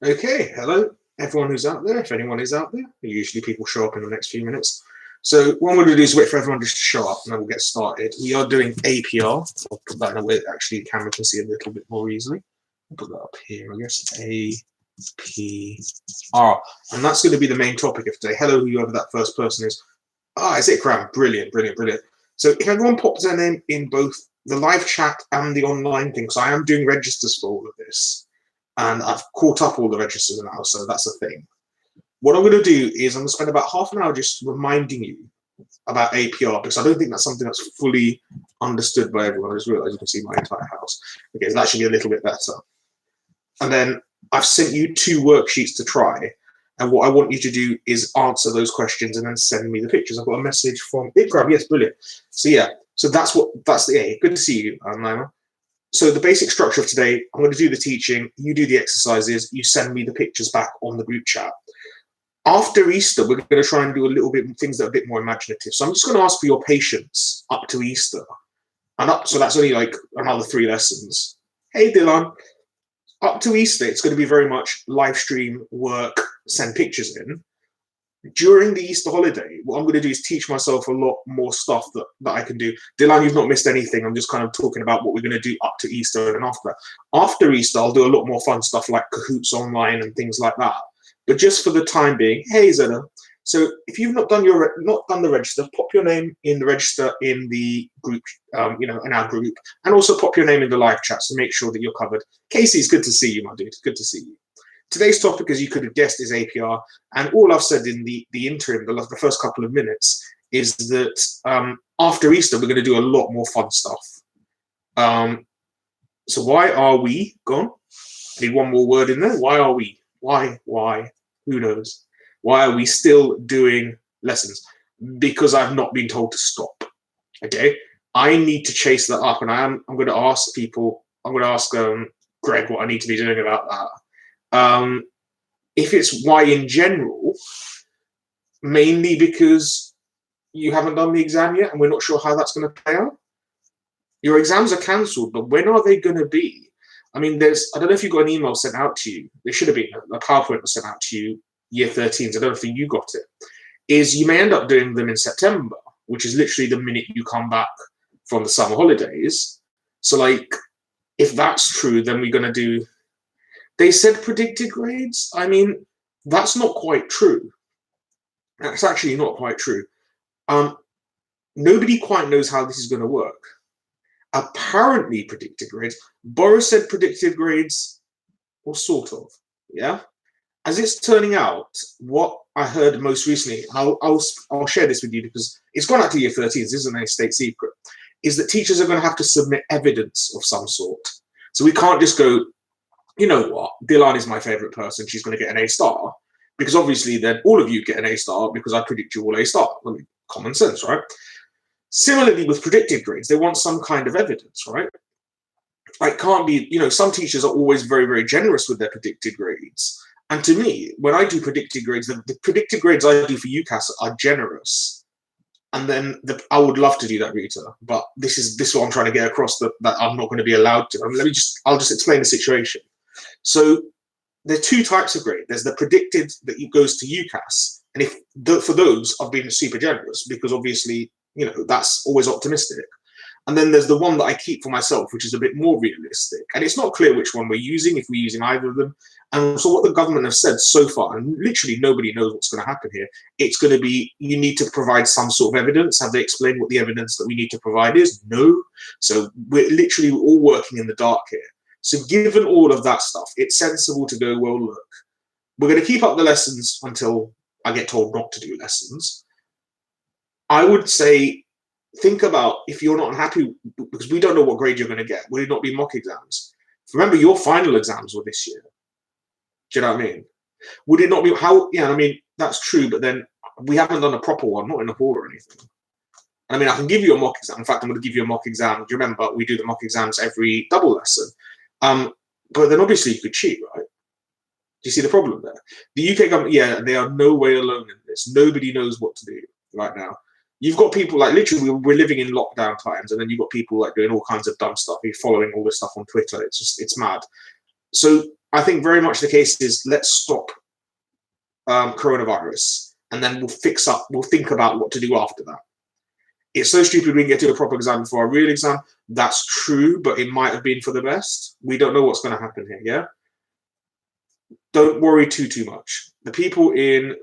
Okay, hello, everyone who's out there, if anyone is out there. Usually people show up in the next few minutes. So what I'm going to do is wait for everyone just to show up and then we'll get started. We are doing APR. I'll put that in a way that actually the camera can see a little bit more easily. I'll put that up here, I guess. APR. And that's going to be the main topic of today. Hello, whoever that first person is. Is it Cram? Brilliant, brilliant, brilliant. So if everyone pops their name in both the live chat and the online thing, so I am doing registers for all of this. And I've caught up all the registers now, so that's a thing. What I'm going to do is I'm going to spend about half an hour just reminding you about APR, because I don't think that's something that's fully understood by everyone. I just realized you can see my entire house. Okay, so that should be a little bit better. And then I've sent you 2 worksheets to try. And what I want you to do is answer those questions and then send me the pictures. I've got a message from Ikram. Yes, brilliant. So yeah, so that's the A. Good to see you, Naima. So the basic structure of today, I'm going to do the teaching, you do the exercises, you send me the pictures back on the group chat. After Easter, we're going to try and do a little bit things that are a bit more imaginative. So I'm just going to ask for your patience up to Easter. So that's only like another 3 lessons. Hey, Dylan. Up to Easter, it's going to be very much live stream, work, send pictures in. During the Easter holiday, what I'm going to do is teach myself a lot more stuff that I can do. Dylan, you've not missed anything. I'm just kind of talking about what we're going to do up to Easter and after that. After Easter, I'll do a lot more fun stuff like Kahoots online and things like that. But just for the time being, hey, Zena. So if you've not done the register, pop your name in the register in the group, in our group, and also pop your name in the live chat to make sure that you're covered. Casey, it's good to see you, my dude. Good to see you. Today's topic, as you could have guessed, is APR, and all I've said in the interim, the first couple of minutes, is that after Easter, we're going to do a lot more fun stuff. So why are we gone? I need one more word in there. Why are we? Why? Who knows? Why are we still doing lessons? Because I've not been told to stop. Okay, I need to chase that up, and I'm going to ask people. I'm going to ask Greg what I need to be doing about that. If it's why in general, mainly because you haven't done the exam yet and we're not sure how that's going to play out. Your exams are cancelled, but when are they going to be? I mean, I don't know if you got an email sent out to you. There should have been a PowerPoint was sent out to you, year 13s. I don't think you got it. Is you may end up doing them in September, which is literally the minute you come back from the summer holidays. So like, if that's true, then we're going to do. They said predicted grades. I mean, that's not quite true. That's actually not quite true. Nobody quite knows how this is going to work. Apparently predicted grades. Boris said predicted grades, or sort of, yeah? As it's turning out, what I heard most recently, I'll share this with you because it's gone out to year 13s, this isn't a state secret, is that teachers are going to have to submit evidence of some sort. So we can't just go, you know what, Dylan is my favorite person, she's going to get an A star, because obviously then all of you get an A star because I predict you all A star. I mean, common sense, right? Similarly with predicted grades, they want some kind of evidence, right? It can't be, some teachers are always very, very generous with their predicted grades. And to me, when I do predicted grades, the predicted grades I do for UCAS are generous. And then I would love to do that, Rita, but this is what I'm trying to get across, that I'm not going to be allowed to. I'll just explain the situation. So there are 2 types of grade. There's the predicted that goes to UCAS, and for those I've been super generous because obviously that's always optimistic. And then there's the one that I keep for myself, which is a bit more realistic, and it's not clear which one we're using, if we're using either of them. And so what the government has said so far, and literally nobody knows what's going to happen here, it's going to be you need to provide some sort of evidence. Have they explained what the evidence that we need to provide is? No. So we're literally all working in the dark here. So given all of that stuff, it's sensible to go, well, look, we're going to keep up the lessons until I get told not to do lessons. I would say, think about if you're not happy, because we don't know what grade you're going to get. Will it not be mock exams? Remember, your final exams were this year. Do you know what I mean? Would it not be that's true, but then we haven't done a proper one, not in a hall or anything. I mean, I can give you a mock exam. In fact, I'm going to give you a mock exam. Do you remember we do the mock exams every double lesson? But then obviously you could cheat, right? Do you see the problem there? The UK government, they are no way alone in this. Nobody knows what to do right now. You've got people like literally we're living in lockdown times, and then you've got people like doing all kinds of dumb stuff. You're following all this stuff on Twitter. It's mad. So I think very much the case is let's stop coronavirus, and then we'll think about what to do after that. It's so stupid we can get to a proper exam before a real exam. That's true, but it might have been for the best. We don't know what's going to happen here, yeah? Don't worry too much. The people in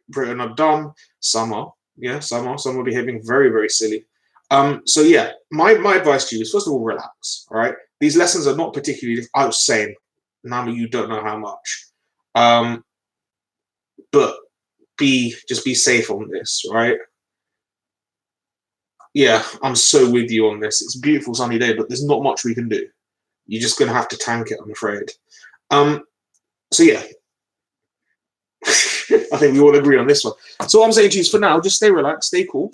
Britain are dumb. Some are, yeah, some are behaving very, very silly. So yeah, my advice to you is, first of all, relax, all right? These lessons are not particularly, I was saying, now you don't know how much. But just be safe on this, right? Yeah, I'm so with you on this. It's a beautiful sunny day, but there's not much we can do. You're just gonna have to tank it, I'm afraid. So yeah, I think we all agree on this one. So what I'm saying to you is, for now, just stay relaxed, stay cool.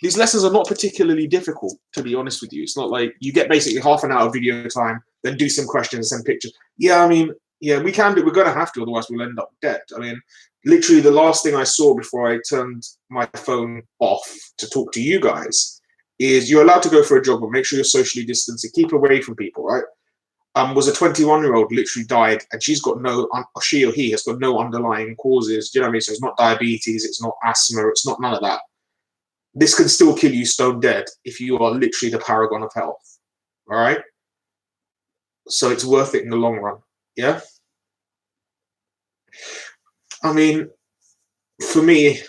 These lessons are not particularly difficult, to be honest with you. It's not like you get basically half an hour of video time, then do some questions, send pictures. Yeah, I mean, yeah, we can do. We're gonna have to, otherwise we'll end up dead. I mean, literally the last thing I saw before I turned my phone off to talk to you guys is you're allowed to go for a jog, but make sure you're socially distancing, keep away from people, right? Was a 21-year-old literally died, and she or he has got no underlying causes. Do you know what I mean? So it's not diabetes, it's not asthma, it's not none of that. This can still kill you stone dead if you are literally the paragon of health. All right? So it's worth it in the long run. Yeah? I mean, for me,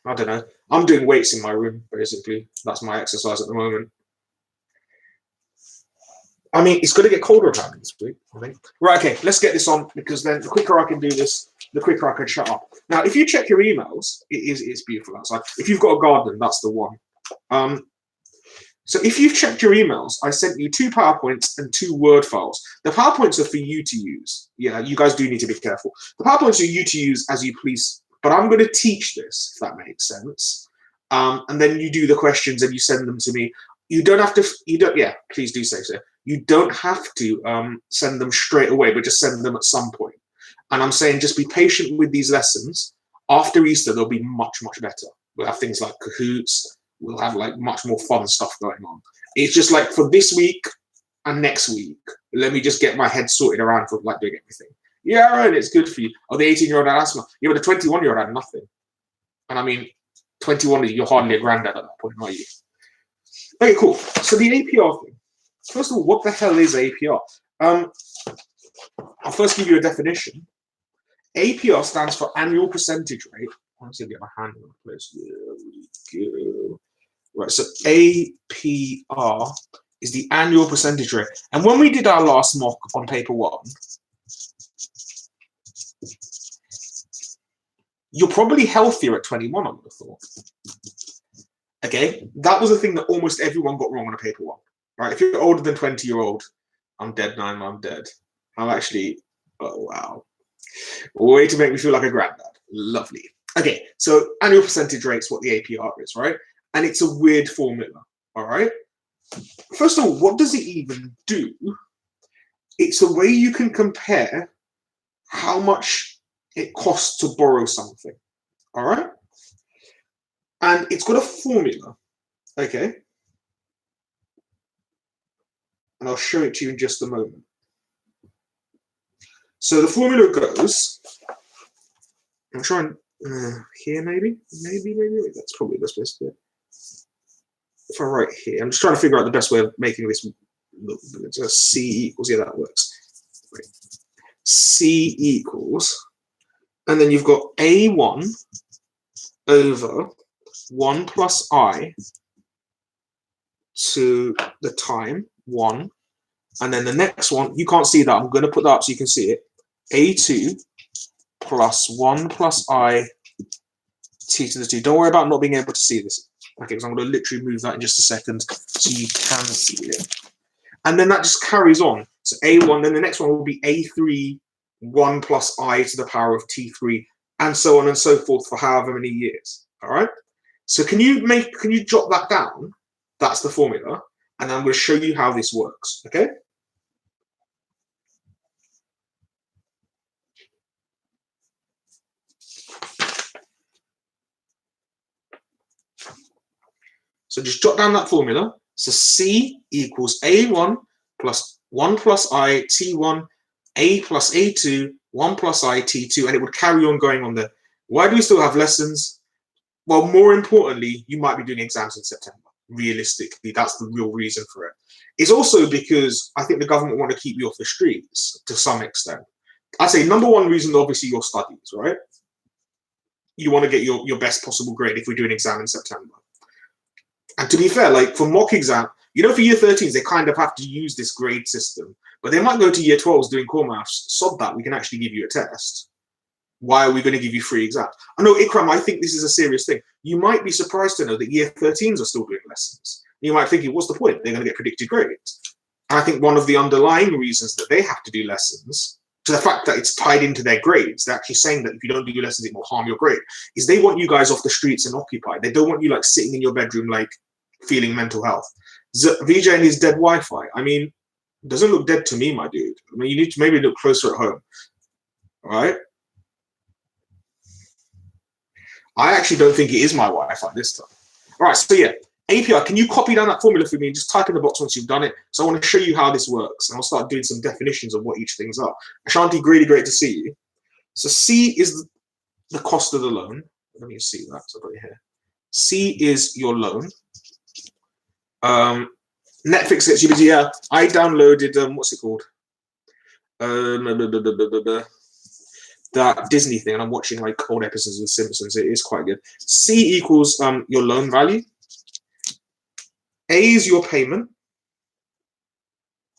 I don't know. I'm doing weights in my room, basically. That's my exercise at the moment. I mean, it's going to get colder apparently this week, I think. Right, okay, let's get this on, because then the quicker I can do this, the quicker I can shut up. Now, if you check your emails, it's beautiful outside. If you've got a garden, that's the one. So if you've checked your emails, I sent you 2 PowerPoints and 2 Word files. The PowerPoints are for you to use. Yeah, you guys do need to be careful. The PowerPoints are you to use as you please, but I'm going to teach this, if that makes sense. And then you do the questions and you send them to me. You don't have to, yeah, please do say so. You don't have to send them straight away, but just send them at some point. And I'm saying just be patient with these lessons. After Easter, they'll be much, much better. We'll have things like Kahoots. We'll have like much more fun stuff going on. It's just like for this week and next week, let me just get my head sorted around for like doing everything. Yeah, right, it's good for you. Oh, the 18-year-old had asthma. Yeah, but the 21-year-old had nothing. And I mean, 21, you're hardly a granddad at that point, are you? Okay, cool. So the APR thing. First of all, what the hell is APR? I'll first give you a definition. APR stands for annual percentage rate. I'm just going to get my hand in place. There we go. Right, so APR is the annual percentage rate. And when we did our last mock on paper 1, you're probably healthier at 21, I would have thought. Okay, that was the thing that almost everyone got wrong on a paper 1. Right, if you're older than 20-year-old, I'm dead now, I'm dead. I'm actually, oh wow. Way to make me feel like a granddad. Lovely. Okay, so annual percentage rate is what the APR is, right? And it's a weird formula, all right? First of all, what does it even do? It's a way you can compare how much it costs to borrow something, all right? And it's got a formula, okay? And I'll show it to you in just a moment. So the formula goes, I'm trying here maybe, that's probably the best place to do it. If I write here, I'm just trying to figure out the best way of making this look. It's a C equals, yeah, that works. Right. C equals, and then you've got A1 over 1 plus I to the time 1. And then the next one, you can't see that. I'm going to put that up so you can see it. A2 plus 1 plus I t to the 2. Don't worry about not being able to see this. Okay, because I'm going to literally move that in just a second so you can see it. And then that just carries on. So A1, then the next one will be A3, 1 plus I to the power of T3, and so on and so forth for however many years. All right? So can you jot that down? That's the formula. And I'm going to show you how this works. Okay? So just jot down that formula. So C equals A1 plus 1 plus I T1 A plus A2, 1 plus I, T2, and it would carry on going on there. Why do we still have lessons? Well, more importantly, you might be doing exams in September. Realistically, that's the real reason for it. It's also because I think the government want to keep you off the streets to some extent. I say number one reason, obviously, your studies, right? You want to get your best possible grade if we do an exam in September. And to be fair, like for mock exam, you know, for year 13s, they kind of have to use this grade system, but they might go to year 12s doing core maths. Sod that, we can actually give you a test. Why are we going to give you free exams? I know, Ikram, I think this is a serious thing. You might be surprised to know that year 13s are still doing lessons. You might think, what's the point? They're going to get predicted grades. And I think one of the underlying reasons that they have to do lessons, to the fact that it's tied into their grades, they're actually saying that if you don't do lessons, it will harm your grade, is they want you guys off the streets and occupied. They don't want you like sitting in your bedroom, like feeling mental health. VJ and his dead Wi-Fi. I mean, it doesn't look dead to me, my dude. I mean, you need to maybe look closer at home. All right. I actually don't think it is my Wi-Fi this time. All right, so yeah, APR, can you copy down that formula for me and just type in the box once you've done it? So I want to show you how this works, and I'll start doing some definitions of what each things are. Ashanti, really great to see you. So C is the cost of the loan. Let me see that. So I've got it here. C is your loan. Netflix gets you busy. Yeah, I downloaded what's it called? That Disney thing, and I'm watching like old episodes of The Simpsons. It is quite good. C equals your loan value. A is your payment.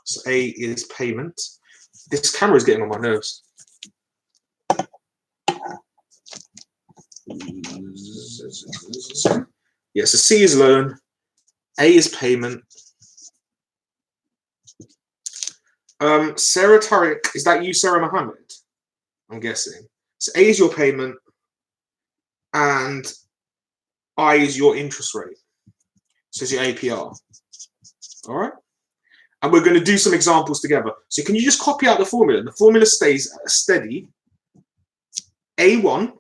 So A is payment. This camera is getting on my nerves. Yeah, so C is loan. A is payment. Sarah Tariq, is that you, Sarah Mohammed? I'm guessing. So A is your payment, and I is your interest rate. So it's your APR. All right. And we're going to do some examples together. So can you just copy out the formula? The formula stays steady. A1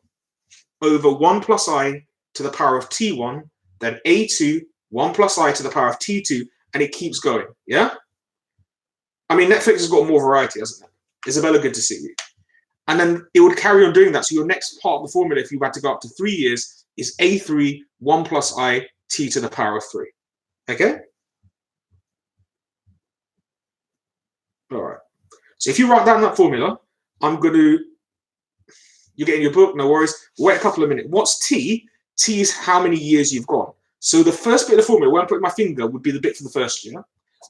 over 1 plus I to the power of T1, then A2, 1 plus I to the power of T2, and it keeps going. Yeah? I mean, Netflix has got more variety, hasn't it? Isabella, good to see you. And then it would carry on doing that. So your next part of the formula, if you had to go up to 3 years, is A3, 1 plus I, T to the power of 3. Okay? All right. So if you write down that formula, I'm going to, you're getting your book, no worries. Wait a couple of minutes. What's T? T is how many years you've gone. So the first bit of the formula, where I'm putting my finger, would be the bit for the first year.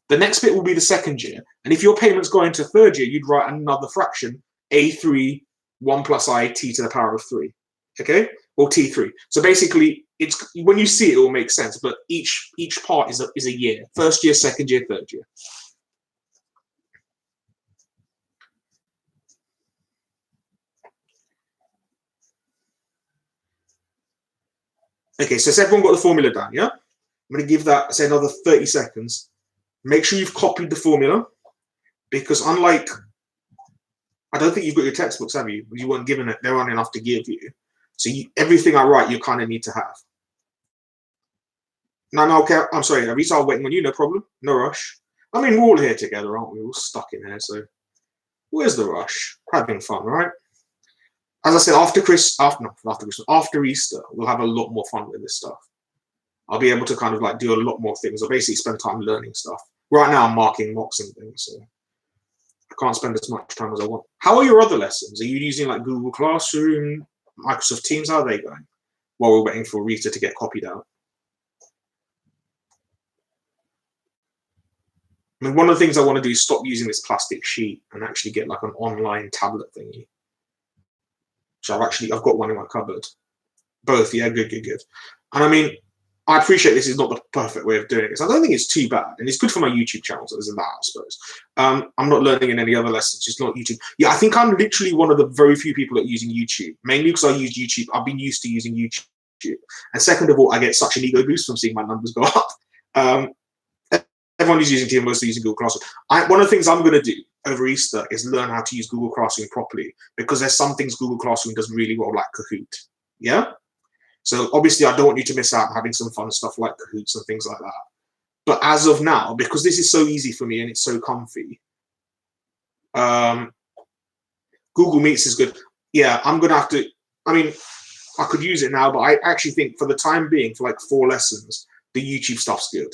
The next bit will be the second year. And if your payment's going to third year, you'd write another fraction, A3, 1 plus I, T to the power of 3. Okay? Or T3. So basically, it's when you see it, it will make sense. But each part is a year. First year, second year, third year. Okay, so has everyone got the formula down, yeah? I'm going to give that, say, another 30 seconds. Make sure you've copied the formula, because unlike, I don't think you've got your textbooks, have you? You weren't given it, there aren't enough to give you. So everything I write, you kind of need to have. No, okay, I'm sorry, Rita, I'm waiting on you, no problem, no rush. I mean, we're all here together, aren't we? We're all stuck in here, so where's the rush? Having fun, right? As I said, after Easter, we'll have a lot more fun with this stuff. I'll be able to kind of like do a lot more things. I'll basically spend time learning stuff. Right now, I'm marking mocks and things, so I can't spend as much time as I want. How are your other lessons? Are you using like Google Classroom, Microsoft Teams? How are they going? While we're waiting for Rita to get copied out. I mean, one of the things I want to do is stop using this plastic sheet and actually get like an online tablet thingy. So I've got one in my cupboard. Both, yeah, good. And I mean, I appreciate this is not the perfect way of doing it. So I don't think it's too bad. And it's good for my YouTube channel, so there's that, I suppose. I'm not learning in any other lessons, just not YouTube. Yeah, I think I'm literally one of the very few people that are using YouTube, mainly because I use YouTube. I've been used to using YouTube. And second of all, I get such an ego boost from seeing my numbers go up. Everyone who's using Team mostly using Google Classroom. One of the things I'm going to do over Easter is learn how to use Google Classroom properly, because there's some things Google Classroom does really well, like Kahoot. Yeah? So obviously I don't want you to miss out on having some fun stuff like Kahoots and things like that. But as of now, because this is so easy for me and it's so comfy, Google Meets is good. Yeah, I'm going to have to, I mean, I could use it now, but I actually think for the time being, for like 4 lessons, the YouTube stuff's good.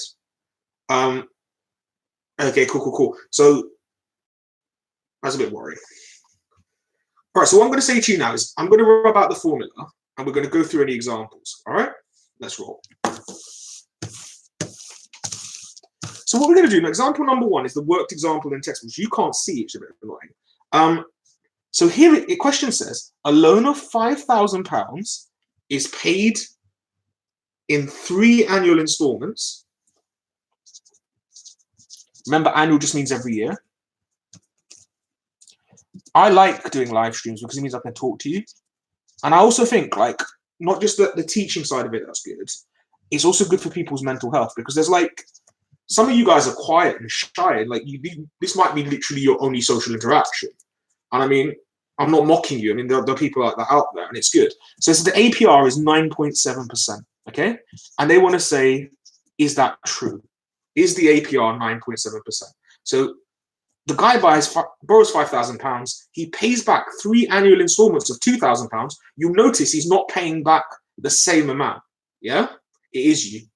Okay, cool. So that's a bit worrying. All right, so what I'm going to say to you now is I'm going to rub out the formula and we're going to go through any examples. All right, let's roll. So what we're going to do, example number 1 is the worked example in textbooks. You can't see it, it's a bit annoying. So here the question says, a loan of £5,000 is paid in 3 annual installments. Remember, annual just means every year. I like doing live streams because it means I can talk to you. And I also think, like, not just the teaching side of it that's good, it's also good for people's mental health, because there's like, some of you guys are quiet and shy. Like, this might be literally your only social interaction. And I mean, I'm not mocking you. I mean, there are people like that out there, and it's good. So the APR is 9.7%, okay? And they want to say, is that true? Is the APR 9.7%? So the guy borrows £5,000. He pays back 3 annual installments of £2,000. You'll notice he's not paying back the same amount. Yeah, it is you.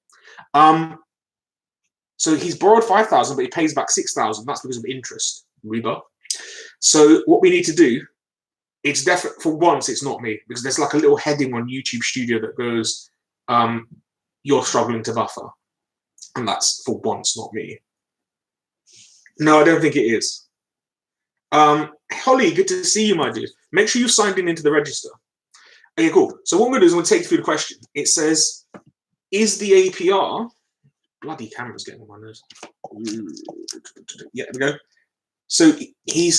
So he's borrowed £5,000, but he pays back £6,000. That's because of interest, Reba. So what we need to do, it's definitely, for once, it's not me, because there's like a little heading on YouTube Studio that goes, you're struggling to buffer. And that's, for once, not me. No, I don't think it is. Holly, good to see you, my dude. Make sure you've signed into the register. Okay, cool. So what I'm going to do is I'm going to take you through the question. It says, is the APR... Bloody camera's getting on my nose. Yeah, there we go. So he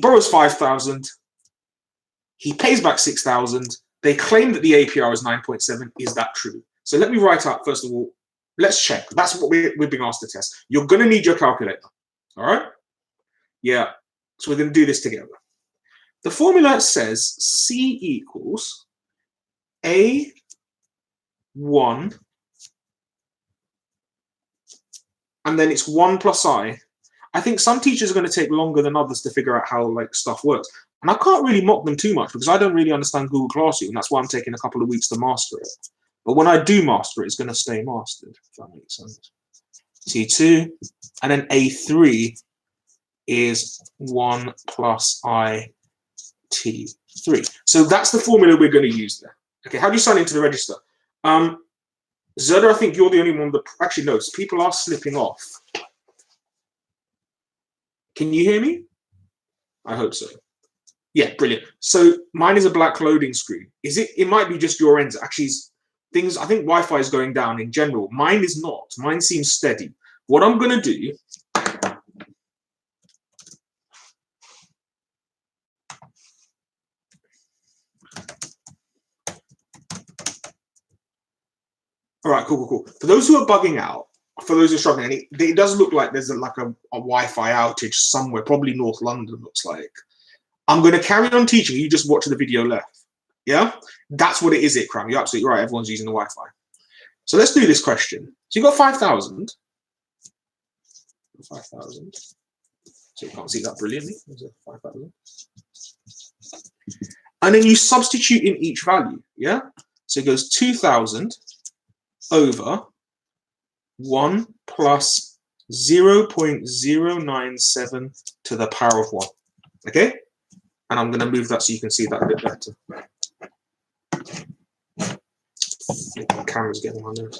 borrows 5,000. He pays back 6,000. They claim that the APR is 9.7. Is that true? So let me write out, first of all, let's check. That's what we're being asked to test. You're going to need your calculator. All right? Yeah. So we're going to do this together. The formula says C equals A1 and then it's 1 plus I. I think some teachers are going to take longer than others to figure out how like stuff works. And I can't really mock them too much because I don't really understand Google Classroom. That's why I'm taking a couple of weeks to master it. But when I do master it, it's going to stay mastered, if that makes sense. T2, and then A3 is 1 plus I T3. So that's the formula we're going to use there. Okay, how do you sign into the register? Zerda, I think you're the only one that actually knows. People are slipping off. Can you hear me? I hope so. Yeah, brilliant. So mine is a black loading screen. Is it? It might be just your ends. Actually, things. I think Wi-Fi is going down in general. Mine is not. Mine seems steady. What I'm going to do. All right, cool. For those who are bugging out, for those who are struggling, and it does look like there's like a Wi-Fi outage somewhere, probably North London, looks like. I'm going to carry on teaching. You just watch the video left. Yeah? That's what it is, Ikram. You're absolutely right. Everyone's using the Wi-Fi. So let's do this question. So you've got 5,000. 5,000. So you can't see that brilliantly. 5,000. And then you substitute in each value. Yeah? So it goes 2,000 over 1 plus 0.097 to the power of 1. Okay? And I'm going to move that so you can see that a bit better. The camera's getting on my nose.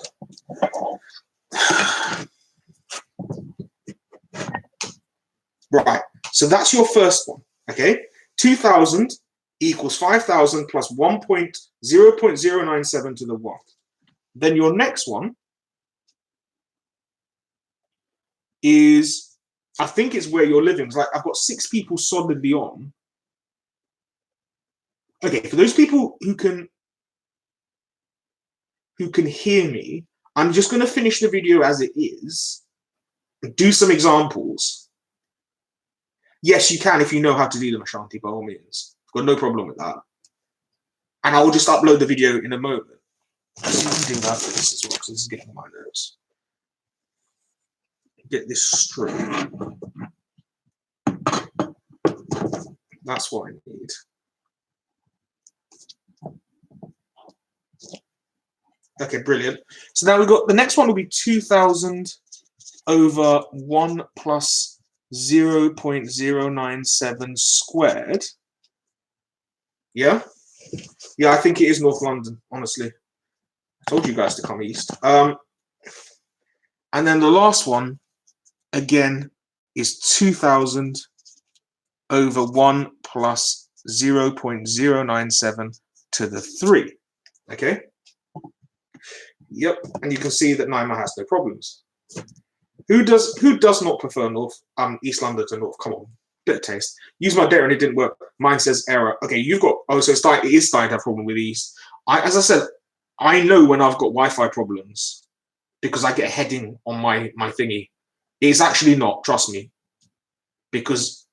Right, so that's your first one, okay? 2,000 equals 5,000 plus 0.097 to the 1. Then your next one is, I think it's where you're living. It's like I've got 6 people solidly on. Okay, for those people who can hear me, I'm just going to finish the video as it is, do some examples. Yes, you can if you know how to do them, Ashanti, by all means. I've got no problem with that. And I will just upload the video in a moment. So you can do that for this as well, because this is getting on my nerves. Get this straight. That's what I need. Okay, brilliant. So now we've got the next one will be 2000 over 1 plus 0.097 squared. Yeah? Yeah, I think it is North London, honestly. I told you guys to come east. And then the last one, again, is 2000 over 1 plus 0.097 to the 3. Okay? Yep, and you can see that Naima has no problems. Who does not prefer East London to North? Come on, bit of taste. Use my data and it didn't work. Mine says error. Okay, you've got, oh, so it is starting to have a problem with East. As I said, I know when I've got Wi-Fi problems because I get a heading on my thingy. It's actually not, trust me. Because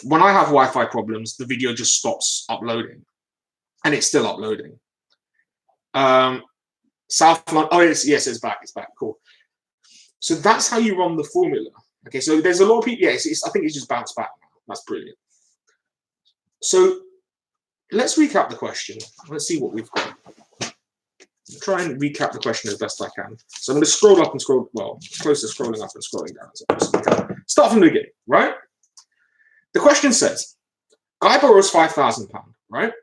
when I have Wi-Fi problems, the video just stops uploading. And it's still uploading. South London, oh, yes, it's back, cool. So that's how you run the formula. Okay, so there's a lot of people, yeah, I think it's just bounced back now. That's brilliant. So let's recap the question. Let's see what we've got. I'll try and recap the question as best I can. So I'm going to scroll up and scroll, well, close to scrolling up and scrolling down. So start from the beginning, right? The question says, guy borrows £5,000, right?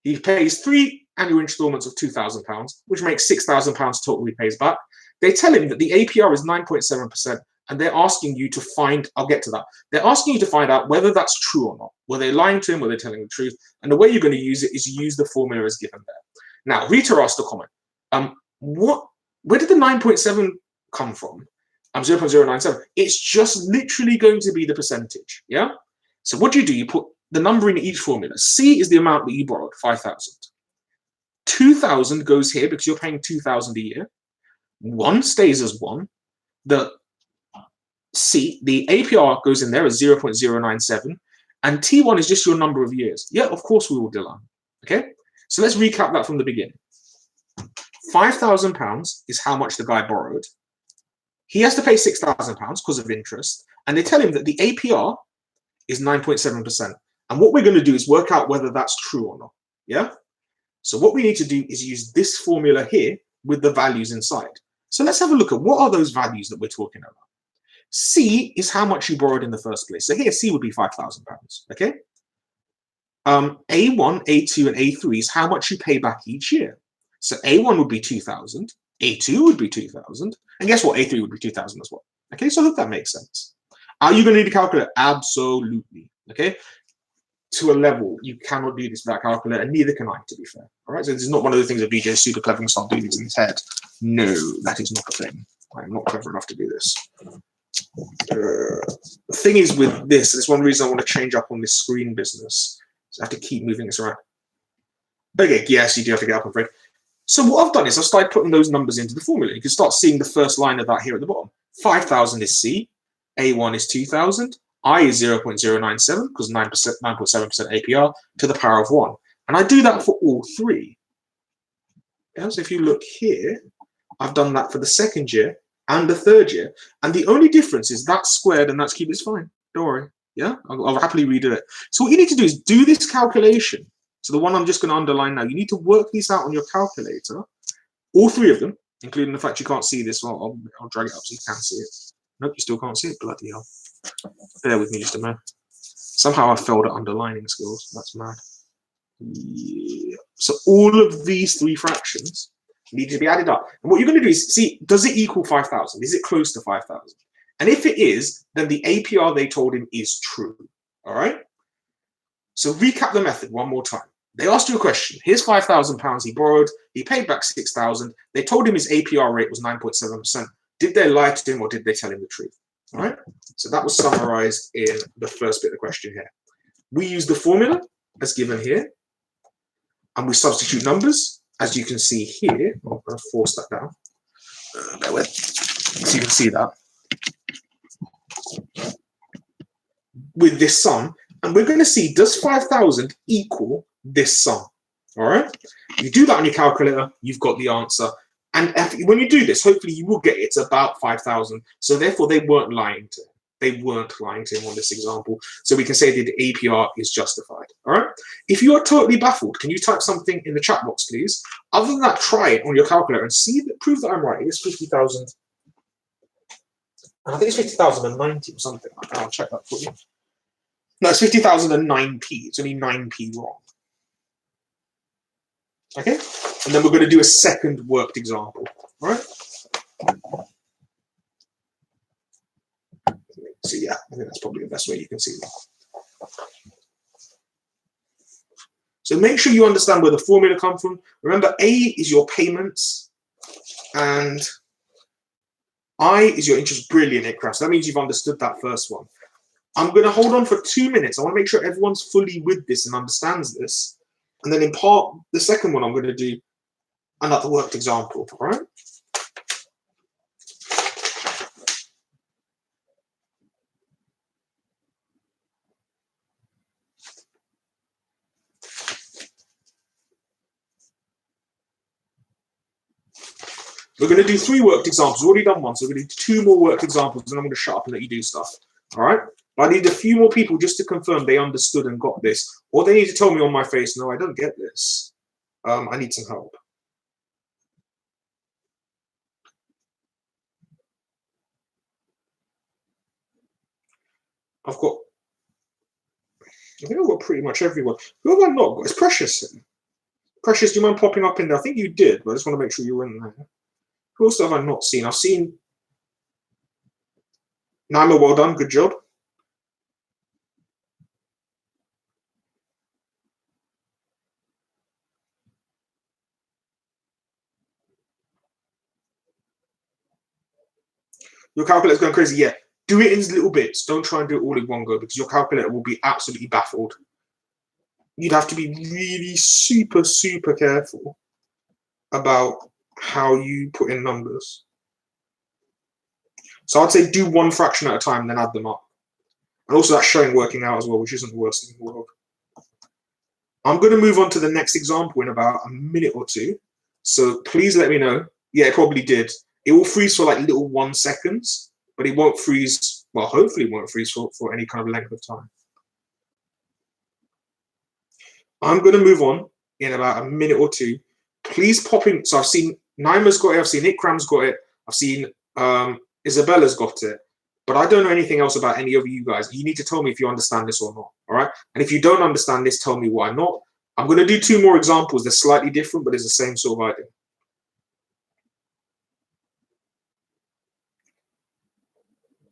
He pays 3 annual installments of £2,000, which makes £6,000 total he pays back. They tell him that the APR is 9.7%, and they're asking you to find, I'll get to that. They're asking you to find out whether that's true or not. Were they lying to him? Were they telling the truth? And the way you're going to use it is use the formula as given there. Now, Rita asked a comment. Where did the 9.7 come from? 0.097. It's just literally going to be the percentage, yeah? So what do? You put the number in each formula. C is the amount that you borrowed, 5,000. 2,000 goes here because you're paying 2,000 a year. 1 stays as 1. The APR goes in there as 0.097. And T1 is just your number of years. Yeah, of course we will, Dylan. Okay? So let's recap that from the beginning. £5,000 is how much the guy borrowed. He has to pay £6,000 because of interest. And they tell him that the APR is 9.7%. And what we're going to do is work out whether that's true or not. Yeah? So what we need to do is use this formula here with the values inside. So let's have a look at what are those values that we're talking about. C is how much you borrowed in the first place. So here, C would be £5,000, okay? A1, A2, and A3 is how much you pay back each year. So A1 would be 2,000, A2 would be 2,000, and guess what? A3 would be 2,000 as well. Okay, so I hope that makes sense. Are you going to need a calculator? Absolutely, okay? To a level, you cannot do this without a calculator, and neither can I, to be fair. All right, so this is not one of the things that VJ is super clever and start doing things in his head. No, that is not a thing. I'm not clever enough to do this. The thing is with this, there's one reason I want to change up on this screen business. So I have to keep moving this around. Okay, yes, you do have to get up, I'm afraid. So what I've done is I've started putting those numbers into the formula. You can start seeing the first line of that here at the bottom. 5,000 is C, A1 is 2,000, I is 0.097 because 9.7% APR to the power of 1. And I do that for all 3. Yeah, so if you look here, I've done that for the second year and the third year. And the only difference is that's squared and that's cubed. It's fine. Don't worry. Yeah, I'll happily redo it. So what you need to do is do this calculation. So the one I'm just going to underline now, you need to work these out on your calculator, all 3 of them, including the fact you can't see this. Well, I'll drag it up so you can see it. Nope, you still can't see it. Bloody hell. Bear with me just a minute. Somehow I failed at underlining skills. That's mad. Yeah. So all of these 3 fractions need to be added up. And what you're going to do is see, does it equal 5,000? Is it close to 5,000? And if it is, then the APR they told him is true. All right? So recap the method one more time. They asked you a question. Here's £5,000 he borrowed. He paid back 6,000. They told him his APR rate was 9.7%. Did they lie to him or did they tell him the truth? All right. So that was summarized in the first bit of the question here. We use the formula as given here, and we substitute numbers. As you can see here, I'm going to force that down. Bear with. So you can see that with this sum, and we're going to see, does 5,000 equal this sum? All right. You do that on your calculator, you've got the answer. And when you do this, hopefully you will get it's about 5,000. So therefore, they weren't lying to him. they weren't lying to him on this example. So we can say that the APR is justified. All right. If you are totally baffled, can you type something in the chat box, please? Other than that, try it on your calculator and see that, prove that I'm right. It is 50,000. I think it's 50,090 or something. I'll check that for you. No, it's 50,009p. It's only 9p wrong. Okay, and then we're going to do a second worked example. All right. So yeah, I think that's probably the best way you can see that. So make sure you understand where the formula comes from. Remember, A is your payments, and I is your interest. Brilliant, Ikram. So that means you've understood that first one. I'm going to hold on for 2 minutes. I want to make sure everyone's fully with this and understands this. And then in part, the second one, I'm going to do another worked example, all right? We're going to do 3 worked examples. We've already done one, so we're going to do 2 more worked examples, and I'm going to shut up and let you do stuff, all right? But I need a few more people just to confirm they understood and got this, or they need to tell me on my face, no, I don't get this. I need some help. I think I've got pretty much everyone. Who have I not got? It's Precious. Precious, do you mind popping up in there? I think you did, but I just want to make sure you were in there. Who else have I not seen? I've seen Naima, well done, good job. Your calculator's going crazy. Yeah, do it in little bits. Don't try and do it all in one go because your calculator will be absolutely baffled. You'd have to be really super, super careful about how you put in numbers. So I'd say do one fraction at a time, then add them up. And also that's showing working out as well, which isn't the worst thing in the world. I'm going to move on to the next example in about a minute or 2. So please let me know. Yeah, it probably did. It will freeze for like little 1 seconds, but it won't freeze. Well, hopefully it won't freeze for any kind of length of time. I'm going to move on in about a minute or 2. Please pop in. So I've seen Naima's got it. I've seen Ikram's got it. I've seen Isabella's got it. But I don't know anything else about any of you guys. You need to tell me if you understand this or not. All right. And if you don't understand this, tell me why not. I'm going to do 2 more examples. They're slightly different, but it's the same sort of idea.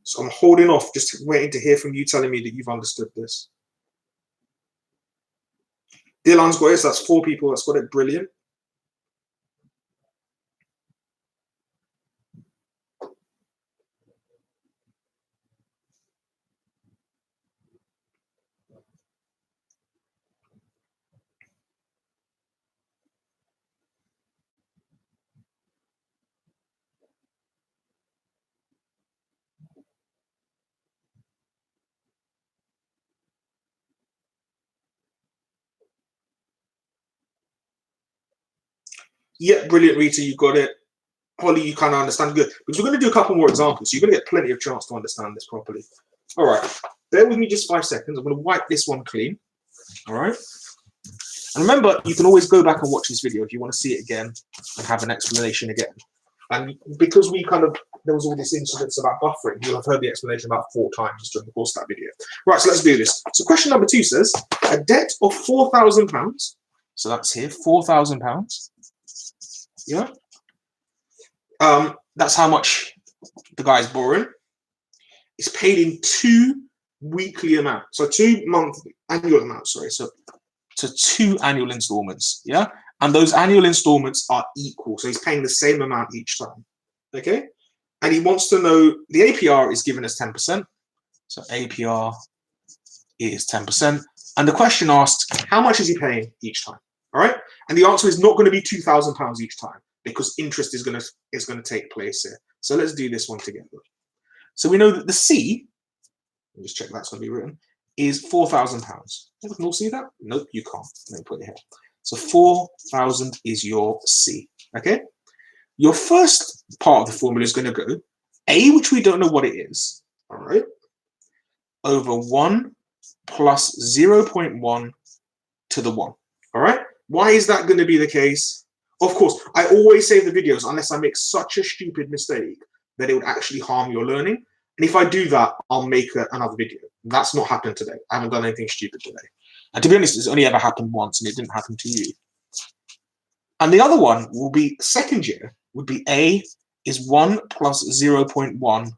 So I'm holding off, just waiting to hear from you telling me that you've understood this. Dylan's got it. So that's 4 people that's got it. Brilliant. Yeah, brilliant, Rita. You got it. Holly, you kind of understand. Good. Because we're going to do a couple more examples. So you're going to get plenty of chance to understand this properly. All right. Bear with me just 5 seconds. I'm going to wipe this one clean. All right. And remember, you can always go back and watch this video if you want to see it again and have an explanation again. And because there was all this incidents about buffering, you'll have heard the explanation about 4 times during the course of that video. Right, so let's do this. So question number 2 says, a debt of £4,000. So that's here, £4,000. Yeah. That's how much the guy's borrowing. It's paid in 2 weekly amounts. So 2 annual amounts, sorry. So 2 annual installments. Yeah. And those annual installments are equal. So he's paying the same amount each time. Okay. And he wants to know the APR is given as 10%. So APR is 10%. And the question asks, how much is he paying each time? All right. And the answer is not going to be £2,000 each time because interest is going to take place here. So let's do this one together. So we know that the C, let me just check that's going to be written, is £4,000. You can all see that? Nope, you can't. Let me put it here. So 4,000 is your C. Okay. Your first part of the formula is going to go A, which we don't know what it is. All right. over 1 plus 0.1 to the 1. All right? Why is that going to be the case? Of course, I always save the videos unless I make such a stupid mistake that it would actually harm your learning. And if I do that, I'll make another video. That's not happened today. I haven't done anything stupid today. And to be honest, it's only ever happened once, and it didn't happen to you. And the other one will be second year, would be A is 1 plus 0.1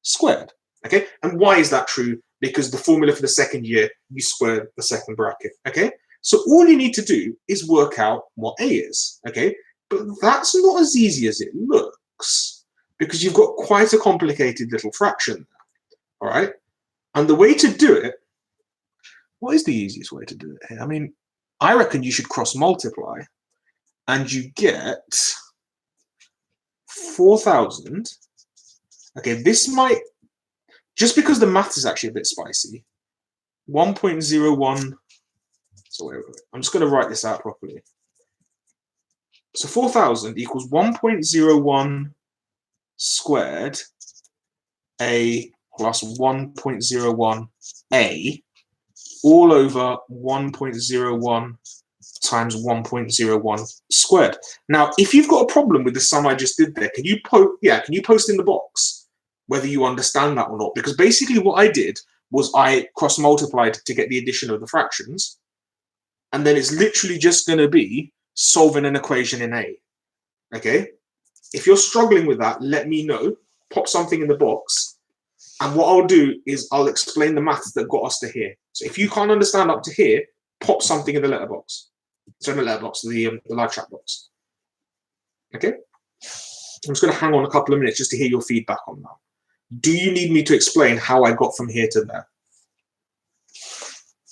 squared. Okay, and why is that true? Because the formula for the second year, you square the second bracket. Okay, so all you need to do is work out what A is. Okay, but that's not as easy as it looks because you've got quite a complicated little fraction. All right, and the way to do it, what is the easiest way to do it here? I mean, I reckon you should cross multiply and you get 4,000. Okay, this might, just because the math is actually a bit spicy, 1.01, so wait, I'm just going to write this out properly. So 4,000 equals 1.01 squared A plus 1.01 A all over 1.01 times 1.01 squared. Now, if you've got a problem with the sum I just did there, can you post in the box whether you understand that or not? Because basically what I did was I cross multiplied to get the addition of the fractions, and then it's literally just going to be solving an equation in A. Okay, if you're struggling with that, let me know. Pop something in the box, and what I'll do is I'll explain the maths that got us to here. So if you can't understand up to here, pop something in the letterbox. So in the letterbox, the live chat box. Okay, I'm just going to hang on a couple of minutes just to hear your feedback on that. Do you need me to explain how I got from here to there?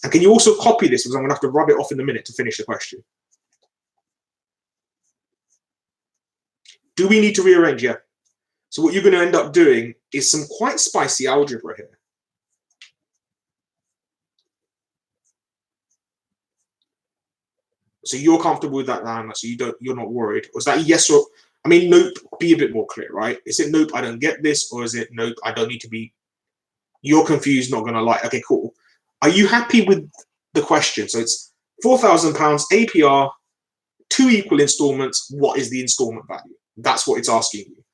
And can you also copy this, because I'm going to have to rub it off in a minute to finish the question. Do we need to rearrange? Yeah. So what you're going to end up doing is some quite spicy algebra here. So you're comfortable with that, Anna? So you're not worried? Or is that yes or? I mean, nope. Be a bit more clear, right? Is it nope? I don't get this, or is it nope? I don't need to be. You're confused. Not gonna like. Okay, cool. Are you happy with the question? So it's £4,000 APR, 2 equal installments. What is the installment value? That's what it's asking you.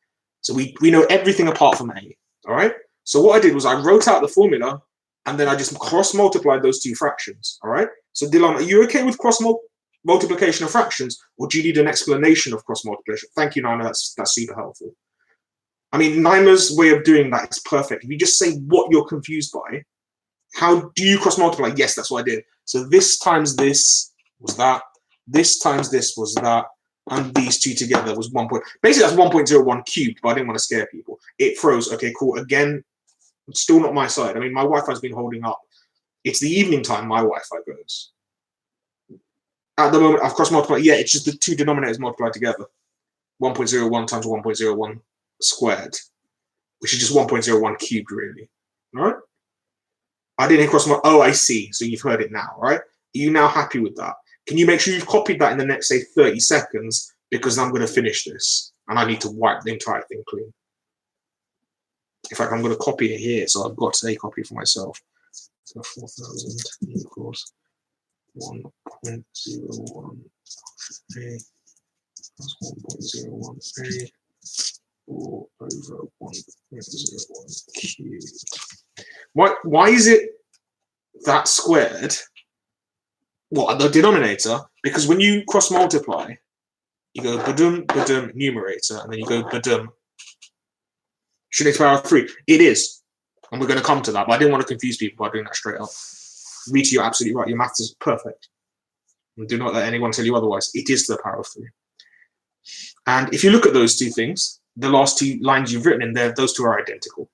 So we know everything apart from A. All right. So what I did was I wrote out the formula, and then I just cross multiplied those 2 fractions. All right. So Dylan, are you okay with cross multiplication of fractions, or do you need an explanation of cross multiplication? Thank you, Nina. That's super helpful. I mean, Nina's way of doing that is perfect. If you just say what you're confused by, how do you cross multiply? Yes, that's what I did. So this times this was that. This times this was that. And these 2 together was 1. Basically, that's 1.01 cubed, but I didn't want to scare people. It froze. Okay, cool. Again, still not my side. I mean, my Wi-Fi's been holding up. It's the evening time my Wi-Fi goes. At the moment, I've cross multiplied. Yeah, it's just the 2 denominators multiplied together. 1.01 times 1.01 squared, which is just 1.01 cubed, really. All right? I didn't cross my. Oh, I see. So you've heard it now, right? Are you now happy with that? Can you make sure you've copied that in the next, say, 30 seconds? Because I'm going to finish this, and I need to wipe the entire thing clean. In fact, I'm going to copy it here, so I've got a copy for myself. So 4,000 equals 1.01 A plus 1.01 A all over 1.01 cubed. Why is it that squared? Well, the denominator, because when you cross multiply, you go badum, badum, numerator, and then you go badum. Should it power of 3? It is. And we're going to come to that, but I didn't want to confuse people by doing that straight up. Rita, you're absolutely right. Your maths is perfect. And do not let anyone tell you otherwise. It is to the power of 3. And if you look at those 2 things, the last 2 lines you've written in there, those 2 are identical.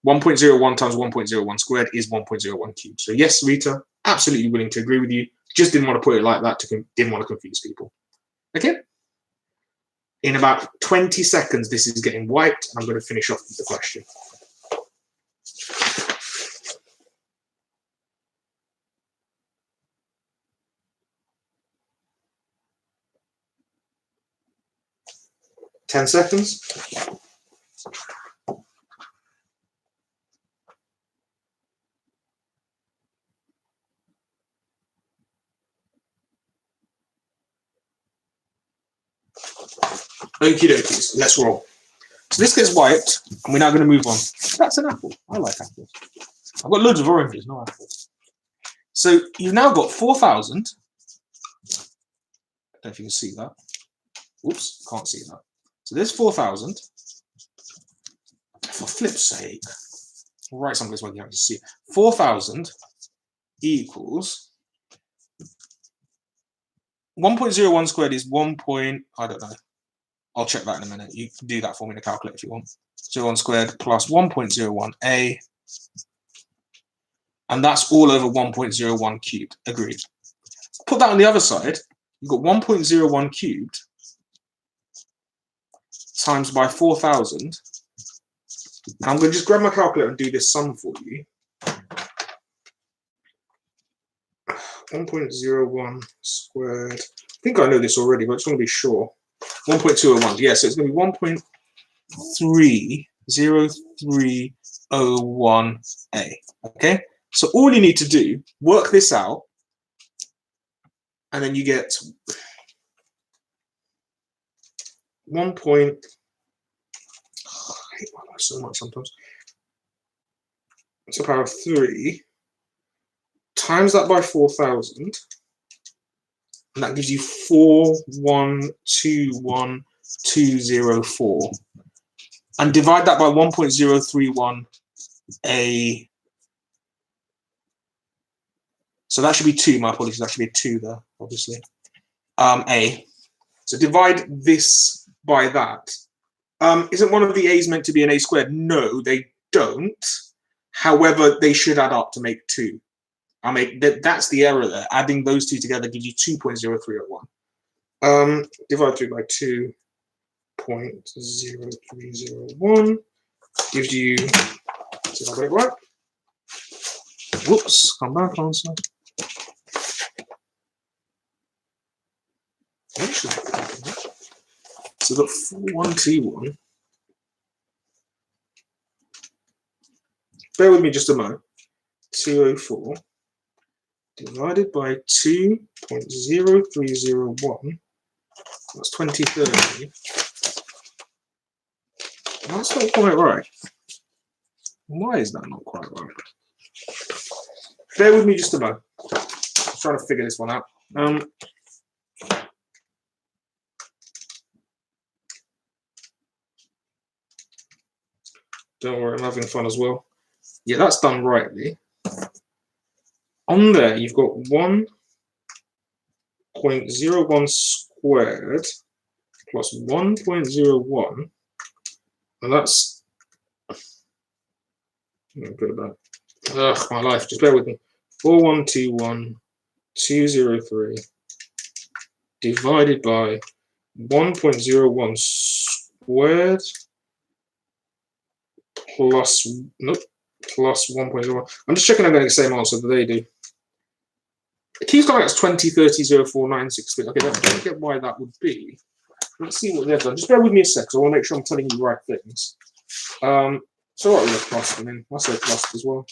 1.01 times 1.01 squared is 1.01 cubed. So yes, Rita, absolutely willing to agree with you. Just didn't want to put it like that, didn't want to confuse people. Okay? In about 20 seconds, this is getting wiped, and I'm going to finish off with the question. Ten seconds. Okie dokies, let's roll. So this gets wiped, and we're now going to move on. That's an apple. I like apples. I've got loads of oranges, no apples. So you've now got 4,000. I don't know if you can see that. Oops, can't see that. So there's 4,000. For flip's sake, I'll write someplace where you can actually see it. 4,000 equals 1.01 squared is 1. I don't know. I'll check that in a minute. You can do that for me in a calculator if you want. 01 squared plus 1.01a. And that's all over 1.01 cubed. Agreed. Put that on the other side. You've got 1.01 cubed times by 4,000. And I'm going to just grab my calculator and do this sum for you. 1.01 squared. I think I know this already, but I just want to be sure. 1.201. Yeah, so it's going to be 1.30301a. Okay, so all you need to do, work this out, and then you get 1. I hate my life so much sometimes. It's a power of 3 times that by 4,000, and that gives you 4121204, and divide that by 1.031a. So that should be 2. My apologies, that should be a 2 there, obviously. A. So divide this by that. Isn't one of the a's meant to be an a squared? No, they don't. However, they should add up to make 2. That's the error there. Adding those two together gives you 2.0301. Divide through by 2.0301 gives you. See if I got it right. Whoops! Come back, answer. So we've got 4121. Bear with me just a moment. 204 divided by 2.0301. That's 2030. That's not quite right. Why is that not quite right? Bear with me just a moment. I'm trying to figure this one out. Don't worry, I'm having fun as well. Yeah, that's done rightly. On there, you've got 1.01 squared plus 1.01, and that's. Put it back. Ugh, my life. Just bear with me. 4121203 divided by 1.01 squared plus 1.01. I'm just checking I'm getting the same answer that they do. It keeps going out as 20, 30, 04, 9, 6. Okay, I don't get why that would be. Let's see what they've done. Just bear with me a sec, so I want to make sure I'm telling you the right things. So what with a plus, I mean, I say plus as well.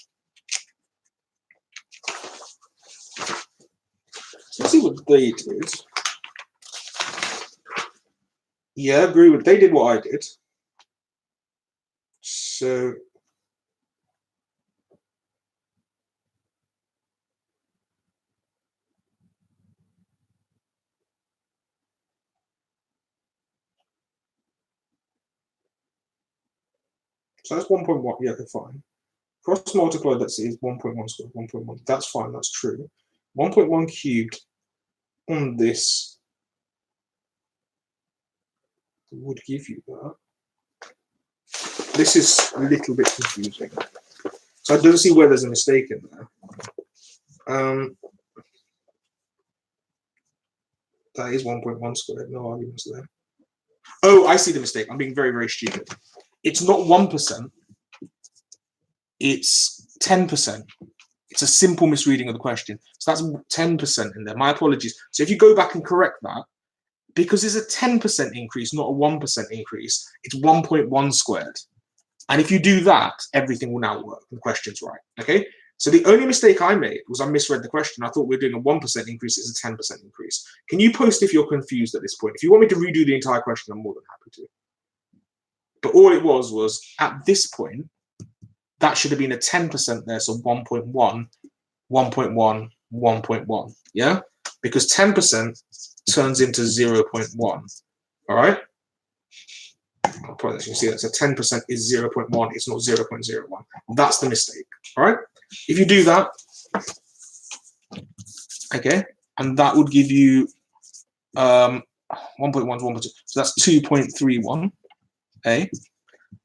So let's see what they did. Yeah, I agree with. They did what I did. So that's 1.1. Yeah, they're fine. Cross multiply, let's see, is 1.1 squared, 1.1. That's fine, that's true. 1.1 cubed on this would give you that. This is a little bit confusing. So I don't see where there's a mistake in there. That is 1.1 squared, no arguments there. Oh, I see the mistake. I'm being very, very stupid. It's not 1%. It's 10%. It's a simple misreading of the question. So that's 10% in there. My apologies. So if you go back and correct that, because it's a 10% increase, not a 1% increase, it's 1.1 squared. And if you do that, everything will now work. The question's right. Okay? So the only mistake I made was I misread the question. I thought we were doing a 1% increase. It's a 10% increase. Can you post if you're confused at this point? If you want me to redo the entire question, I'm more than happy to. But all it was at this point, that should have been a 10% there. So 1.1, 1.1, 1.1. Yeah? Because 10% turns into 0.1. All right? I'll probably let you see that. So 10% is 0.1. It's not 0.01. That's the mistake. All right? If you do that, okay, and that would give you 1.1 to 1.2. So that's 2.31 A,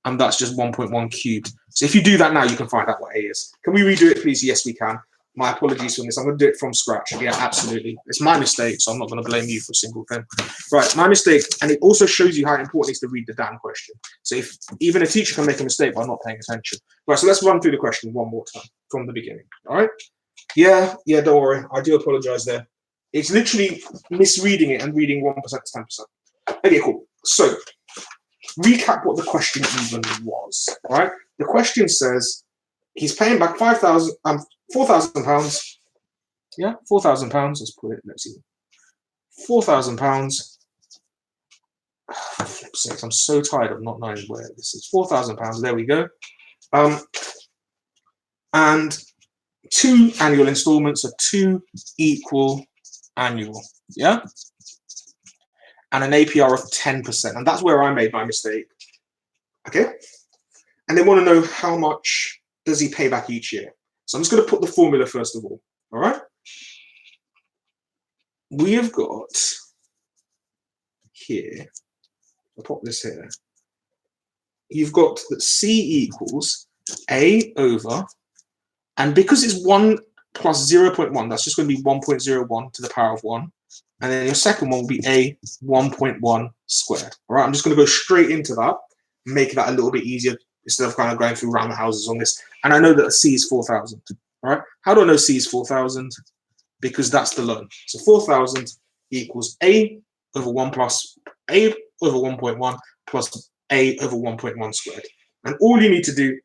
and that's just 1.1 cubed. So if you do that now, you can find out what A is. Can we redo it, please? Yes, we can. My apologies for this. I'm going to do it from scratch. Yeah, absolutely. It's my mistake, so I'm not going to blame you for a single thing. Right, my mistake. And it also shows you how important it is to read the damn question. So if even a teacher can make a mistake by not paying attention. Right, so let's run through the question one more time from the beginning. All right? Yeah, don't worry. I do apologize there. It's literally misreading it and reading 1% to 10%. Okay, cool. So recap what the question even was. All right? The question says he's paying back £4,000. Yeah, £4,000. Let's put it. Let's see. £4,000. For flip's sake, I'm so tired of not knowing where this is. £4,000. There we go. And 2 annual installments are 2 equal annual. Yeah. And an APR of 10%. And that's where I made my mistake. Okay. And they want to know how much does he pay back each year. So I'm just going to put the formula first of all. All right. We have got here, I'll pop this here. You've got that C equals A over, and because it's 1 plus 0.1, that's just going to be 1.01 to the power of 1. And then your second one will be A 1.1 squared. All right, I'm just going to go straight into that, make that a little bit easier instead of kind of going through round the houses on this. And I know that C is 4,000. All right, how do I know C is 4,000? Because that's the loan. So 4,000 equals A over 1 plus A over 1.1 plus A over 1.1 squared. And all you need to do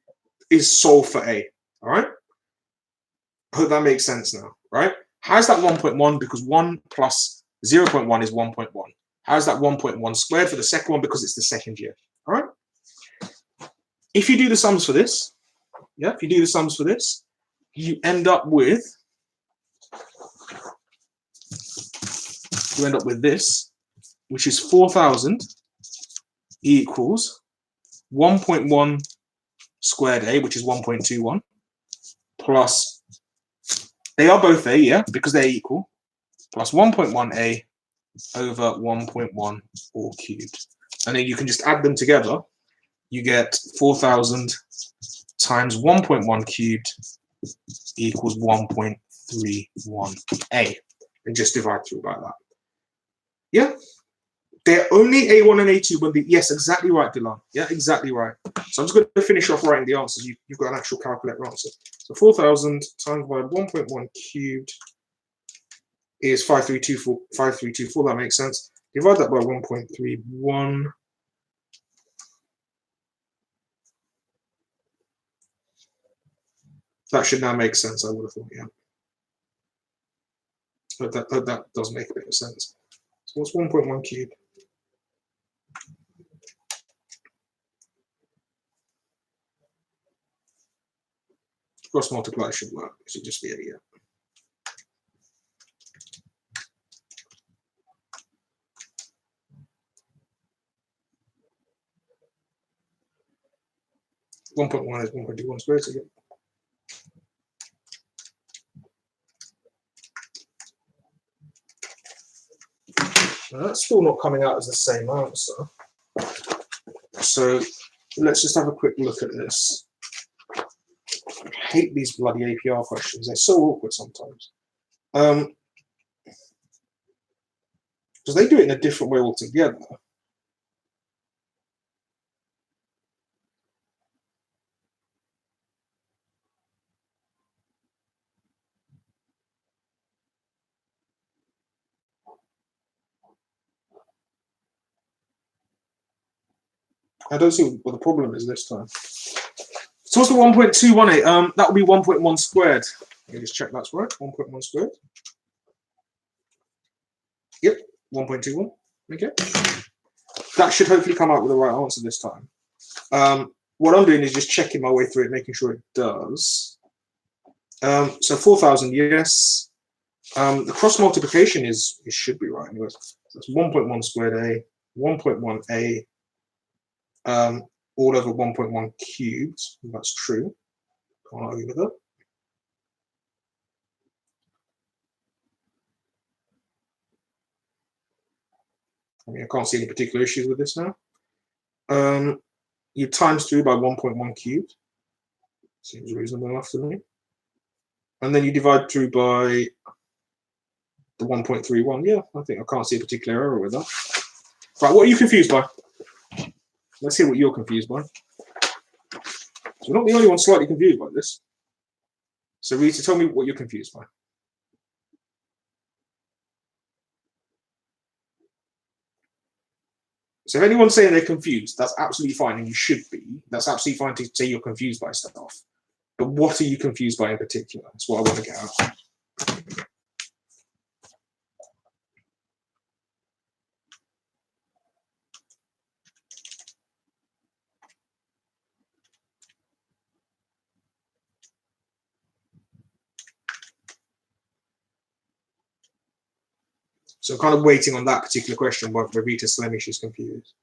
is solve for A. All right. I hope that makes sense now. Right. How's that 1.1? Because 1 plus 0.1 is 1.1. How's that 1.1 squared for the second one? Because it's the second year. All right. If you do the sums for this, yeah, if you do the sums for this, you end up with this, which is 4,000 equals 1.1 squared A, which is 1.21, plus, they are both A, yeah, because they're equal, plus 1.1A over 1.1 all cubed. And then you can just add them together. You get 4,000 times 1.1 cubed equals 1.31A. And just divide through by that. Yeah? They're only A1 and A2 when the, yes, exactly right, Dylan. Yeah, exactly right. So I'm just going to finish off writing the answers. You've got an actual calculator answer. So 4,000 times by 1.1 cubed is 5324. That makes sense. Divide that by 1.31. That should now make sense, I would have thought, yeah. But that does make a bit of sense. So what's 1.1 cubed? Cross multiply should work. It should just be a yeah. One point one is 1.21 squared. So now that's still not coming out as the same answer. So let's just have a quick look at this. I hate these bloody APR questions. They're so awkward sometimes. Because they do it in a different way altogether. I don't see what the problem is this time. So what's the 1.218? That would be 1.1 squared. Let me just check that's right. 1.1 squared. Yep, 1.21. Okay. That should hopefully come out with the right answer this time. What I'm doing is just checking my way through it, making sure it does. So 4,000, yes. The cross multiplication it should be right anyways. So it's 1.1 squared A, 1.1 A, all over 1.1 cubed. That's true. Can't argue with that. I mean, I can't see any particular issues with this now. You times through by 1.1 cubed. Seems reasonable enough to me. And then you divide through by the 1.31. Yeah, I think I can't see a particular error with that. Right, what are you confused by? Let's see what you're confused by. So you're not the only one slightly confused by this. So Rita, tell me what you're confused by. So if anyone's saying they're confused, that's absolutely fine, and you should be. That's absolutely fine to say you're confused by stuff. But what are you confused by in particular? That's what I want to get at. So kind of waiting on that particular question where Rita Slemish is confused.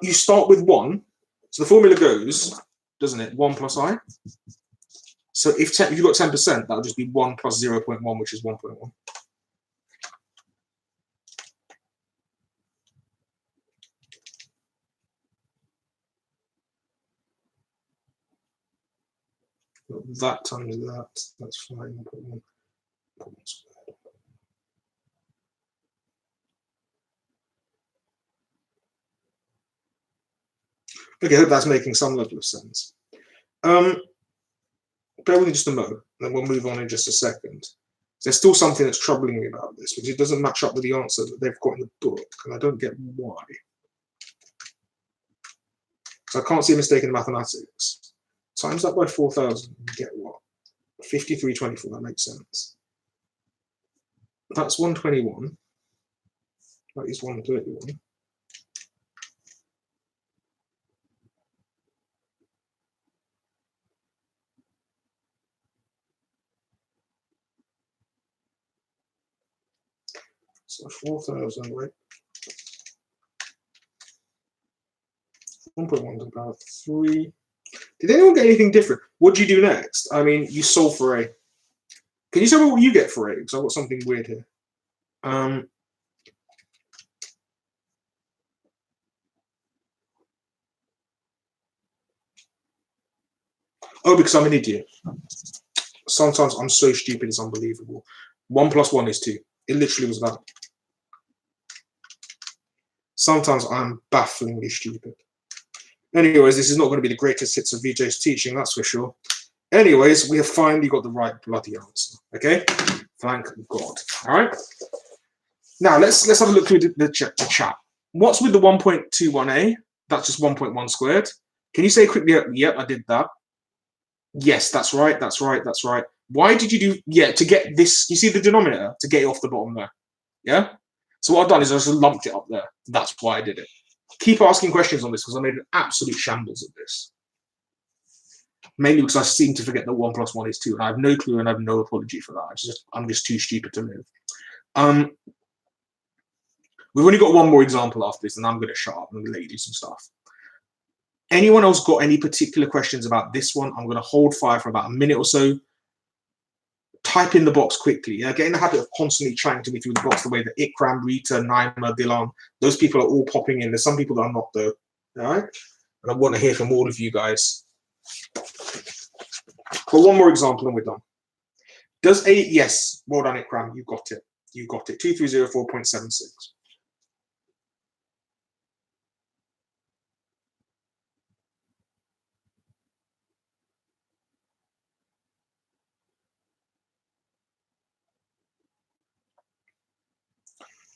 You start with 1. So the formula goes, doesn't it? 1 plus I. So if you've got 10%, that'll just be 1 plus 0.1, which is 1.1. That times that, that's 5.1. Okay, I hope that's making some level of sense. Bear with me just a moment, then we'll move on in just a second. There's still something that's troubling me about this, because it doesn't match up with the answer that they've got in the book, and I don't get why. So I can't see a mistake in mathematics. Times that by 4,000, you get what? 53.24, that makes sense. That's 121. That is 131. So 4,000, right? 1.1 to the power 3. Did anyone get anything different? What do you do next? I mean, you solve for A. Can you tell me what you get for A? Because I've got something weird here. Oh, because I'm an idiot. Sometimes I'm so stupid, it's unbelievable. 1 plus 1 is 2. It literally was that. Sometimes I'm bafflingly stupid. Anyways, this is not going to be the greatest hits of VJ's teaching, that's for sure. Anyways, we have finally got the right bloody answer. Okay? Thank God. All right? Now, let's have a look through the chat. What's with the 1.21a? That's just 1.1 squared. Can you say quickly, yep, I did that. Yes, that's right, that's right, that's right. Why did you do, to get this, you see the denominator, to get it off the bottom there, yeah? So what I've done is I just lumped it up there. That's why I did it. Keep asking questions on this because I made an absolute shambles of this. Mainly because I seem to forget that 1 plus 1 is 2, and I have no clue and I have no apology for that. I'm just too stupid to move. We've only got one more example after this, and I'm going to shut up and let you do some stuff. Anyone else got any particular questions about this one? I'm going to hold fire for about a minute or so. Type in the box quickly. Get in the habit of constantly chatting to me through the box the way that Ikram, Rita, Naima, Dilan, those people are all popping in. There's some people that are not, though. All right? And I want to hear from all of you guys. But one more example and we're done. Does a, yes, well done, Ikram. You got it. You got it. 2304.76.